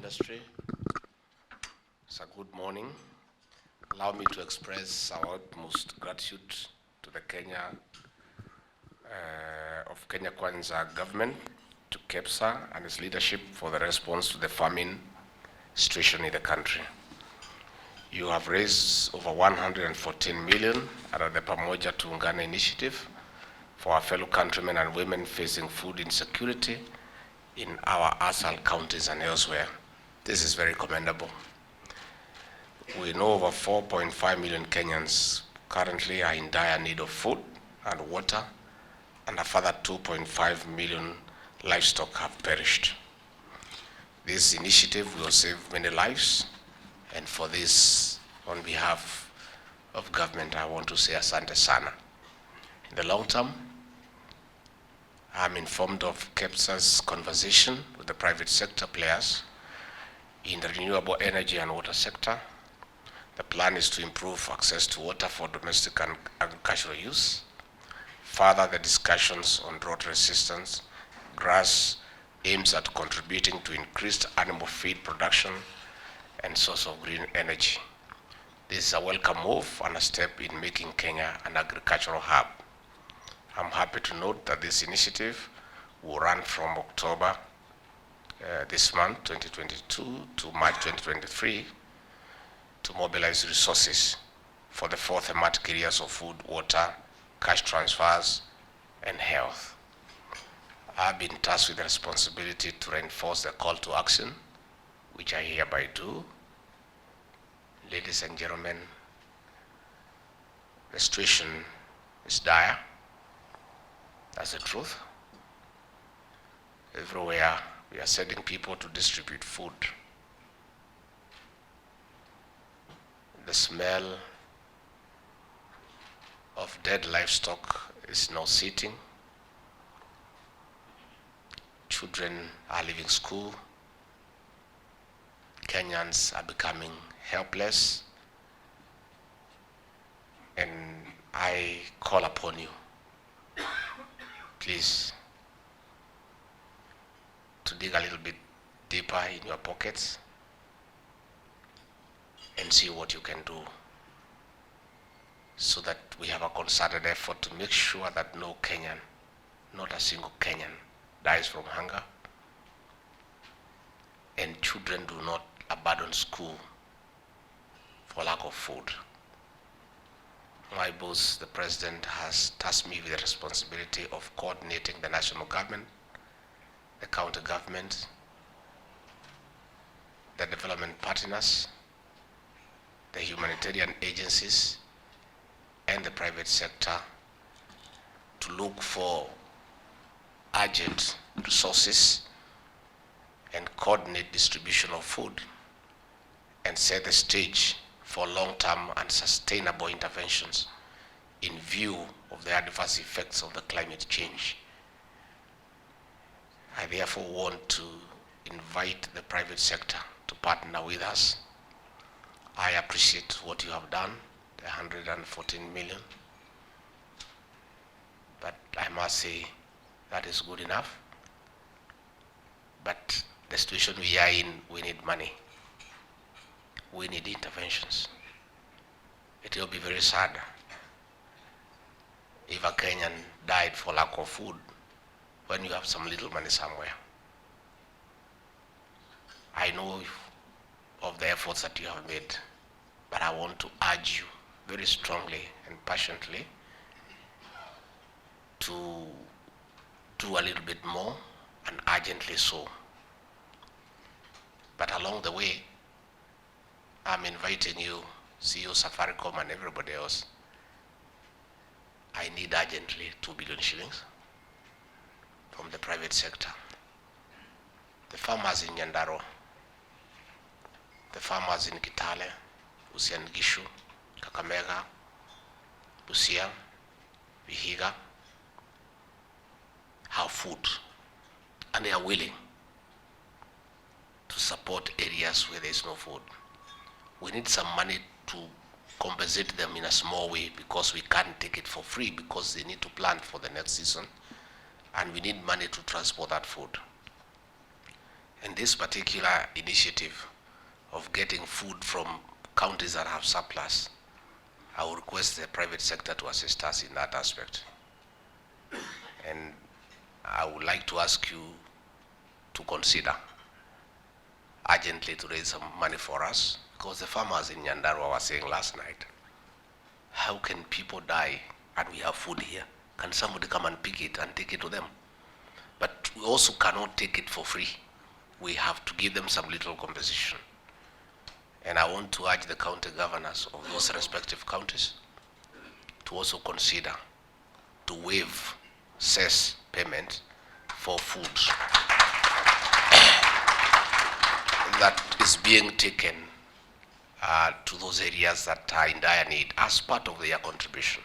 industry. It's a good morning. Allow me to express our utmost gratitude to the Kenya Kwanza government, to KEPSA and its leadership for the response to the famine situation in the country. You have raised over 114 million under the Pamoja Tuungane initiative for our fellow countrymen and women facing food insecurity in our ASAL counties and elsewhere. This is very commendable. We know over 4.5 million Kenyans currently are in dire need of food and water, and a further 2.5 million livestock have perished. This initiative will save many lives, and for this, on behalf of government, I want to say asante sana. In the long term, I'm informed of KEPSA's conversation with the private sector players in the renewable energy and water sector. The plan is to improve access to water for domestic and agricultural use. Further, the discussions on drought resistance grass aims at contributing to increased animal feed production and source of green energy. This is a welcome move and a step in making Kenya an agricultural hub. I'm happy to note that this initiative will run from October this month, 2022, to March 2023, to mobilize resources for the four thematic areas of food, water, cash transfers, and health. I've been tasked with the responsibility to reinforce the call to action, which I hereby do. Ladies and gentlemen, the situation is dire. That's the truth. Everywhere we are sending people to distribute food. The smell of dead livestock is now sitting. Children are leaving school. Kenyans are becoming helpless. And I call upon you, please, to dig a little bit deeper in your pockets and see what you can do so that we have a concerted effort to make sure that no Kenyan, not a single Kenyan, dies from hunger, and children do not abandon school for lack of food. My boss, the president, has tasked me with the responsibility of coordinating the national government, the county government, the development partners, the humanitarian agencies, and the private sector to look for urgent resources and coordinate distribution of food and set the stage for long-term and sustainable interventions in view of the adverse effects of the climate change. I therefore want to invite the private sector to partner with us. I appreciate what you have done, the 114 million, but I must say that is good enough. But the situation we are in, we need money. We need interventions. It will be very sad if a Kenyan died for lack of food when you have some little money somewhere. I know of the efforts that you have made, but I want to urge you very strongly and passionately to do a little bit more, and urgently so. But along the way, I'm inviting you, CEO Safaricom and everybody else, I need urgently 2 billion shillings from the private sector. The farmers in Nyandarua, the farmers in Kitale, Uasin Gishu, Kakamega, Busia, Vihiga, have food, and they are willing to support areas where there is no food. We need some money to compensate them in a small way, because we can't take it for free, because they need to plant for the next season, and we need money to transport that food. And this particular initiative of getting food from counties that have surplus, I will request the private sector to assist us in that aspect. And I would like to ask you to consider urgently to raise some money for us, because the farmers in Nyandarua were saying last night, how can people die and we have food here? Can somebody come and pick it and take it to them? But we also cannot take it for free. We have to give them some little compensation. And I want to urge the county governors of those respective counties to also consider to waive cess payment for food that is being taken to those areas that are in dire need as part of their contribution.